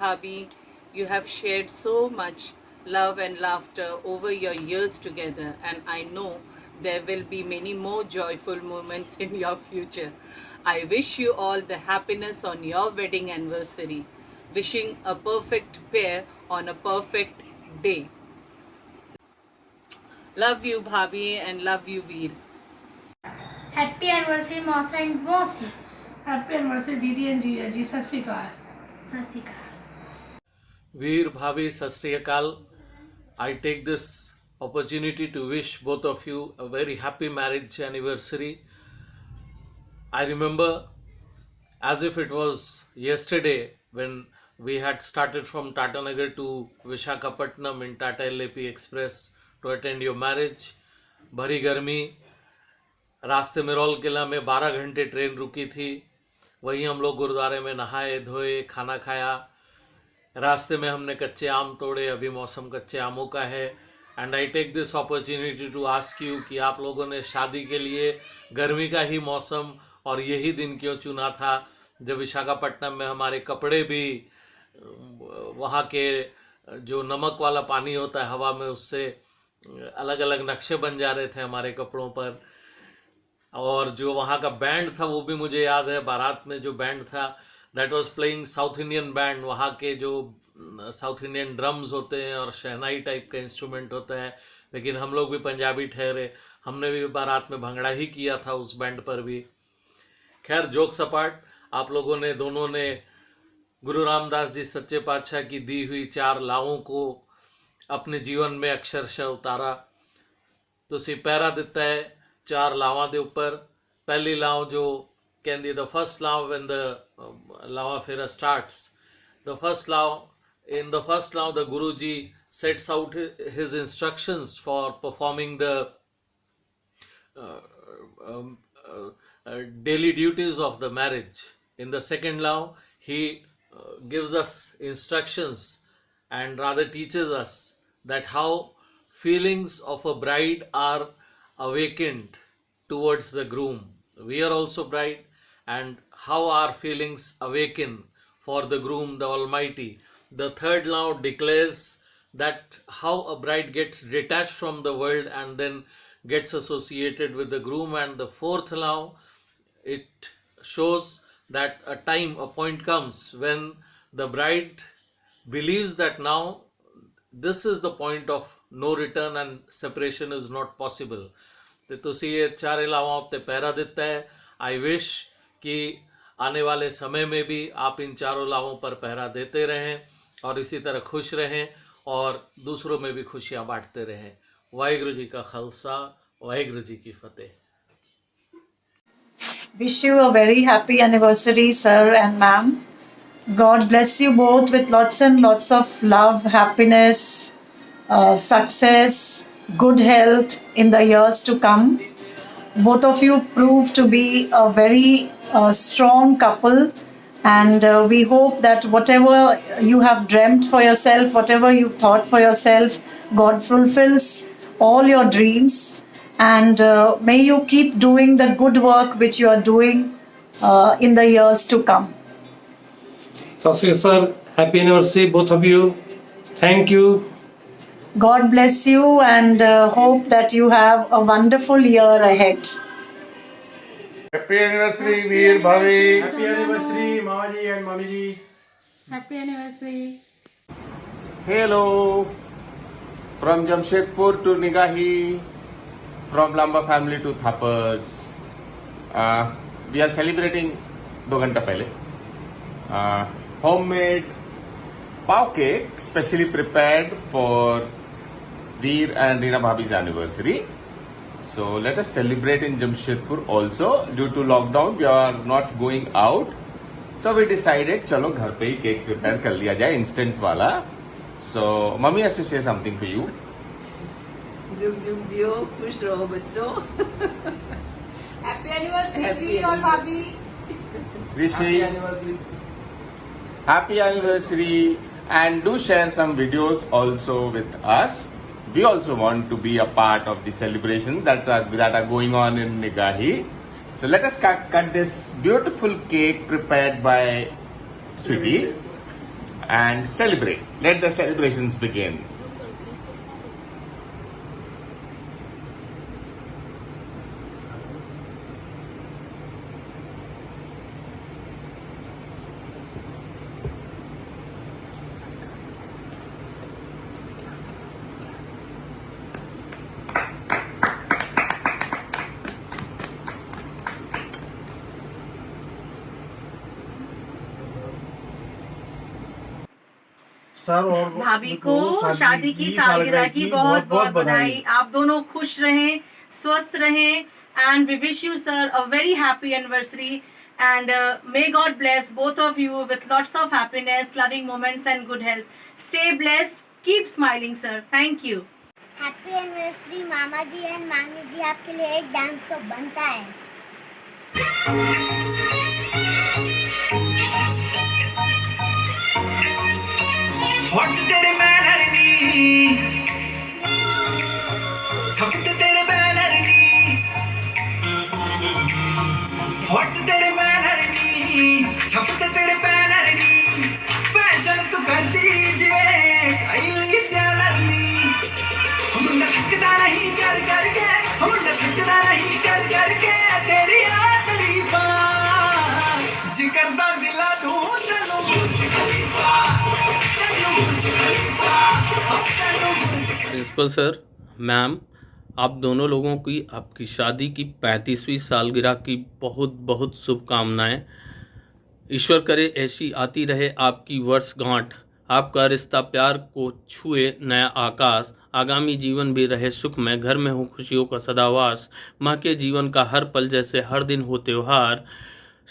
Bhabhi, you have shared so much love and laughter over your years together, and I know there will be many more joyful moments in your future. I wish you all the happiness on your wedding anniversary. Wishing a perfect pair on a perfect day. Love you, Bhabhi, and love you, Veer. Happy anniversary, Mausa and Mosi. Happy anniversary, Didi and Jiya ji. Sat Shri Akal. Sat Shri Akal. Veer, Bhabhi, Sat Shri Akal. I take this opportunity to wish both of you a very happy marriage anniversary. I remember as if it was yesterday when we had started from Tatanagar to Vishakhapatnam in Tata LAP Express to attend your marriage. भरी गर्मी, रास्ते में role किला में 12 घंटे train रुकी थी. वहीं हम लोग गुरुद्वारे में नहाए धोए, खाना खाया. रास्ते में हमने कच्चे आम तोड़े. अभी मौसम कच्चे आमों का है. And I take this opportunity to ask you कि आप लोगों ने शादी के लिए गर्मी का ही मौसम और यही दिन क्यों चुना था, जब विशाखापट्टनम में हमारे कपड़े भी वहाँ के जो नमक वाला पानी होता है हवा में, उससे अलग अलग नक्शे बन जा रहे थे हमारे कपड़ों पर. और जो वहाँ का बैंड था वो भी मुझे याद है. बारात में जो बैंड था, that was playing south Indian band. वहाँ के जो साउथ इंडियन ड्रम्स होते हैं और शहनाई टाइप का इंस्ट्रूमेंट होता है, लेकिन हम लोग भी पंजाबी ठहरे. हमने भी बारात में भंगड़ा ही किया था उस बैंड पर भी. खैर, जोक सपाट, आप लोगों ने दोनों ने गुरु रामदास जी सच्चे पातशाह की दी हुई 4 लावों को अपने जीवन में अक्षरशः उतारा. ਤੁਸੀਂ ਪਹਿਰਾ ਦਿੱਤਾ ਹੈ 4 ਲਾਵਾਂ ਦੇ ਉੱਪਰ. ਪਹਿਲੀ ਲਾव जो ਕਹਿੰਦੀ the first law when the lawa fera starts, the first law, in the first law the Guruji sets out his instructions for performing the daily duties of the marriage. In the second law he gives us instructions and rather teaches us that how feelings of a bride are awakened towards the groom. We are also bride, and how our feelings awaken for the groom, the Almighty. The third law declares that how a bride gets detached from the world and then gets associated with the groom. And the fourth law, it shows that a point comes when the bride believes that now this is the point of no return and separation is not possible. तो तुसी ये 4 लावां पे पहरा देता है. I wish कि आने वाले समय में भी आप इन 4 लावों पर पहरा देते रहें और इसी तरह खुश रहें और दूसरों में भी खुशियां बांटते रहें. वाहिगुरु जी का खालसा, वाहिगुरु जी की फतेह. Wish you a very happy anniversary, sir and ma'am. God bless you both with lots and lots of love, happiness, success, good health in the years to come. Both of you prove to be a very strong couple, and we hope that whatever you have dreamt for yourself, whatever you've thought for yourself, God fulfills all your dreams, and may you keep doing the good work which you are doing in the years to come. Sat Shri Akal, sir. Happy anniversary, both of you. Thank you. God bless you, and hope that you have a wonderful year ahead. Happy anniversary, Veer Bhabhi. Happy anniversary, Mama ji and Mami ji. Happy anniversary. Hello, from Jamshedpur to Nigahi, from Lamba family to Thapads. We are celebrating 2 घंटा पहले. Homemade pav cake, specially prepared for Veer and Reena Bhabhi's anniversary. So let us celebrate in Jamshedpur also. Due to lockdown, we are not going out. So we decided, चलो घर पे ही cake prepare कर लिया जाए, instant वाला. So Mummy has to say something for you. जुग जुग जियो, खुश रहो बच्चों. Happy anniversary, Veer और भाभी. Happy anniversary. Happy anniversary, and do share some videos also with us. We also want to be a part of the celebrations that are going on in Nigahi. So let us cut this beautiful cake prepared by Sweetie. and celebrate. Let the celebrations begin. Sir और भाभी को शादी की सालगिरह की बहुत बहुत बधाई। आप दोनों खुश रहें, स्वस्थ रहें, and we wish you, sir, a very happy anniversary, and may God bless both of you with lots of happiness, loving moments and good health. Stay blessed, keep smiling, sir. Thank you. Happy anniversary मामा ji and मामी जी, आपके लिए एक dance तो बनता है। Hot तेरे banner नी, छपत तेरे बैनर नी, हॉट तेरे बैनर नी, छपत तेरे बैनर नी, फैशन तू कर दीजिए काइली चैनल नी, मुंडा थकदा नहीं कर करके, मुंडा थकदा नहीं कर करके, तेरी तारीफा जिक्र दा दिला दूं तैनू बुर्ज खलीफा। प्रिंसिपल सर, मैम, आप दोनों लोगों की आपकी शादी की 35वीं सालगिरह की बहुत बहुत शुभकामनाएं। ईश्वर करे ऐसी आती रहे आपकी वर्षगांठ, आपका रिश्ता प्यार को छुए नया आकाश, आगामी जीवन भी रहे सुख में, घर में हो खुशियों का सदावास, माँ के जीवन का हर पल जैसे हर दिन हो त्योहार।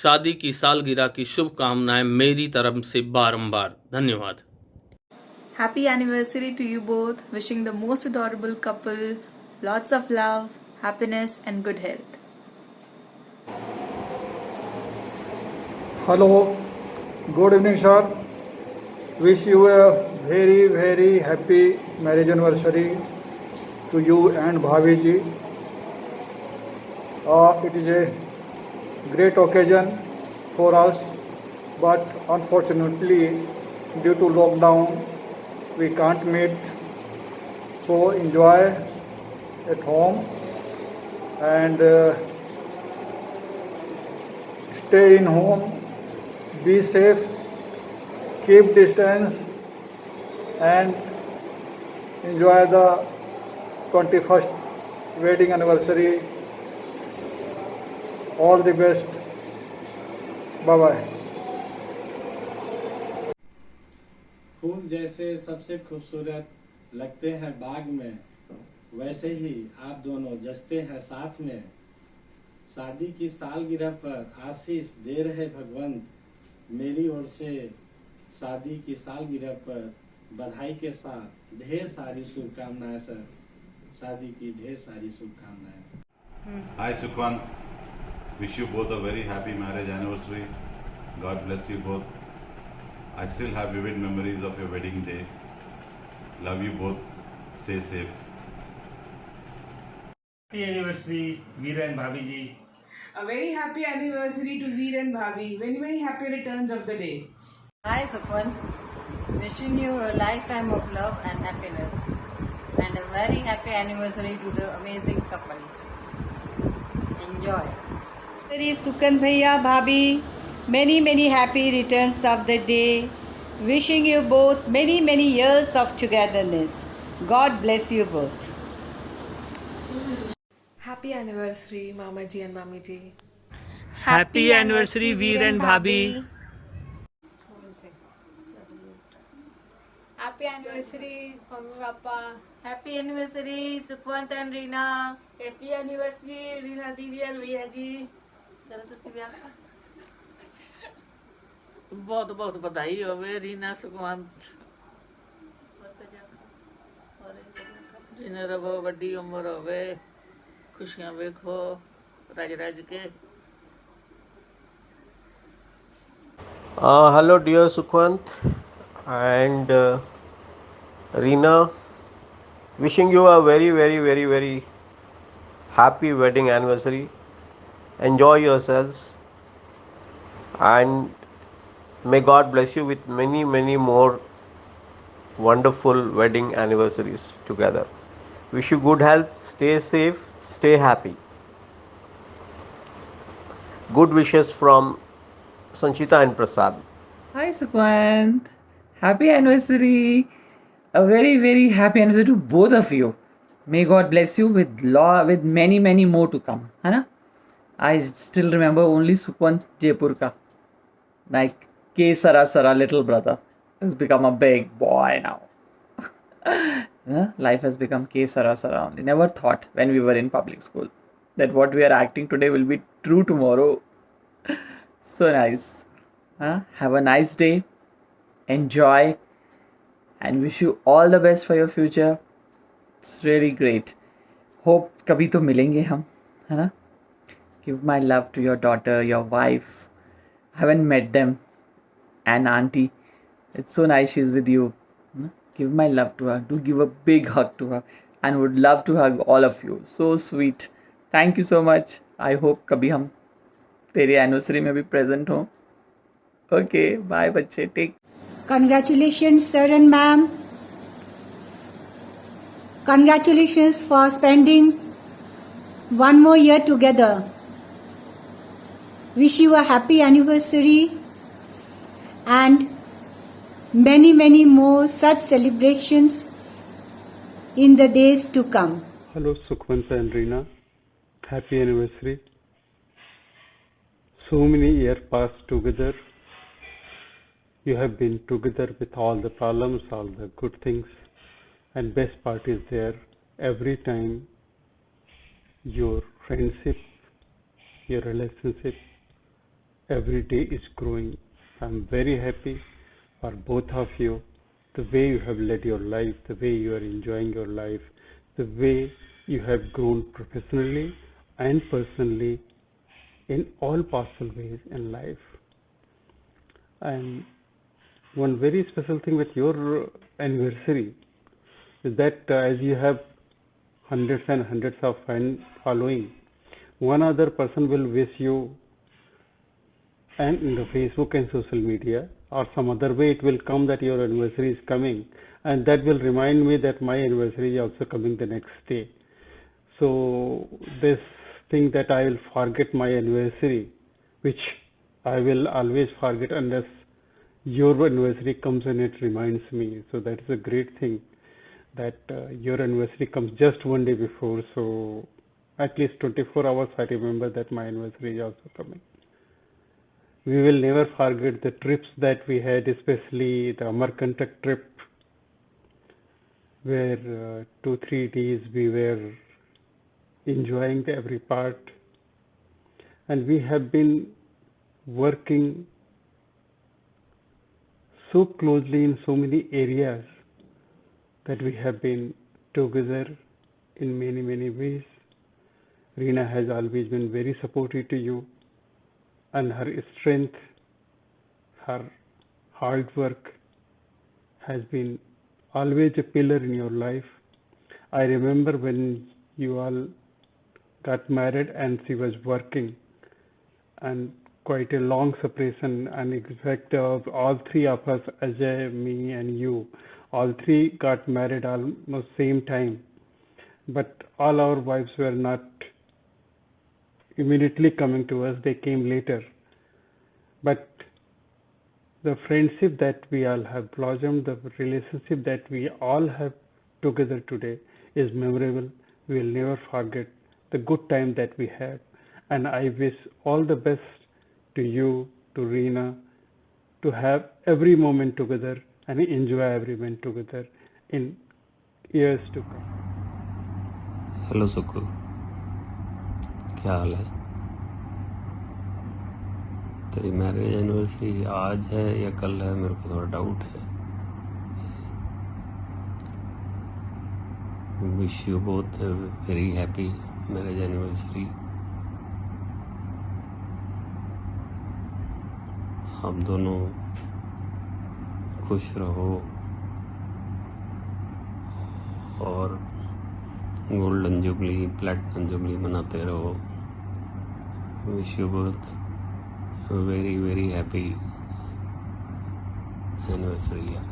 शादी की सालगिरह की शुभकामनाएं मेरी तरफ से बारंबार। धन्यवाद। Happy anniversary to you both. Wishing the most adorable couple lots of love, happiness, and good health. Hello, good evening, sir. Wish you a very, very happy marriage anniversary to you and Bhavi ji. It is a great occasion for us, but unfortunately, due to lockdown, we can't meet. So enjoy at home and stay in home. Be safe. Keep distance and enjoy the 21st wedding anniversary. All the best. Bye bye. फूल जैसे सबसे खूबसूरत लगते हैं बाग में, वैसे ही आप दोनों जचते हैं साथ में। शादी की सालगिरह पर आशीष दे रहे भगवंत, मेरी ओर से शादी की सालगिरह पर बधाई के साथ ढेर सारी शुभकामनाएं सर। शादी की ढेर सारी शुभकामनाएं। Hi Sukhwant, wish you both a very happy marriage anniversary. God bless you both. I still have vivid memories of your wedding day. Love you both. Stay safe. Happy anniversary, Veer and Bhavi ji. A very happy anniversary to Veer and Bhavi. Many, many happy returns of the day. Hi Sukhwan, wishing you a lifetime of love and happiness, and a very happy anniversary to the amazing couple. Enjoy. Sukhan Bhaiya, Bhabhi, many happy returns of the day. Wishing you both many years of togetherness. God bless you both. Happy anniversary, Mama ji and Mami ji. Happy anniversary, Veer and Bhabhi. Happy anniversary, Mummy Papa. Happy anniversary, Sukhwant and Reena. Happy anniversary, Reena Didi and Bhaiya ji. चलो तुसी भी आखो। बहुत बहुत बधाई होवे रीना सुखवंत, जिन्हें रहो वड्डी उम्र होवे, खुशियां वेखो रज रज के। Hello dear Sukhwant and Reena, wishing you a very happy wedding anniversary. Enjoy yourselves and May God bless you with many, many more wonderful wedding anniversaries together. Wish you good health, stay safe, stay happy. Good wishes from Sanchita and Prasad. Hi Sukwant. Happy anniversary. A very, very happy anniversary to both of you. May God bless you with many, many more to come. है ना? I still remember only Sukwant Jaipur ka. Like K Sara little brother has become a big boy now. Life has become K Sara only. Never thought when we were in public school that what we are acting today will be true tomorrow. So nice. Have a nice day. Enjoy. And wish you all the best for your future. It's really great. Hope kabhi to milenge hum. है ना? Give my love to your daughter, your wife. Haven't met them. And auntie. It's so nice she's with you. Give my love to her. Do give a big hug to her. And would love to hug all of you. So sweet. Thank you so much. I hope kabhi hum तेरी anniversary में भी present हो. Okay bye बच्चे. Take. Congratulations, sir and ma'am. Congratulations for spending one more year together. Wish you a happy anniversary and many, many more such celebrations in the days to come. Hello, Sukhwant and Reena. Happy anniversary. So many years passed together. You have been together with all the problems, all the good things, and best part is there. Every time your friendship, your relationship, every day is growing. I'm very happy for both of you. The way you have led your life, the way you are enjoying your life, the way you have grown professionally and personally in all possible ways in life. And one very special thing with your anniversary is that as you have hundreds and hundreds of fans following, one other person will wish you, and in the Facebook and social media or some other way it will come that your anniversary is coming, and that will remind me that my anniversary is also coming the next day. So this thing that I will forget my anniversary, which I will always forget unless your anniversary comes and it reminds me. So that is a great thing that your anniversary comes just one day before. So at least 24 hours I remember that my anniversary is also coming. We will never forget the trips that we had, especially the Amarkantak trip, where 2-3 days we were enjoying every part, and we have been working so closely in so many areas that we have been together in many, many ways. Reena has always been very supportive to you, and her strength, her hard work has been always a pillar in your life. I remember when you all got married and she was working, and quite a long separation, and in fact all three of us, Ajay, me and you, all three got married almost same time, but all our wives were not immediately coming to us, they came later. But the friendship that we all have blossomed, the relationship that we all have together today is memorable. We will never forget the good time that we had, and I wish all the best to you, to Reena, to have every moment together and enjoy every moment together in years to come. Hello Suku, क्या हाल है? तेरी marriage anniversary आज है या कल है, मेरे को थोड़ा डाउट है. Wish you both very happy marriage anniversary. आप दोनों खुश रहो और गोल्डन जुबली, प्लेटिनम जुबली मनाते रहो. Wish you both very very happy anniversary है।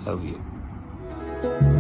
Love you.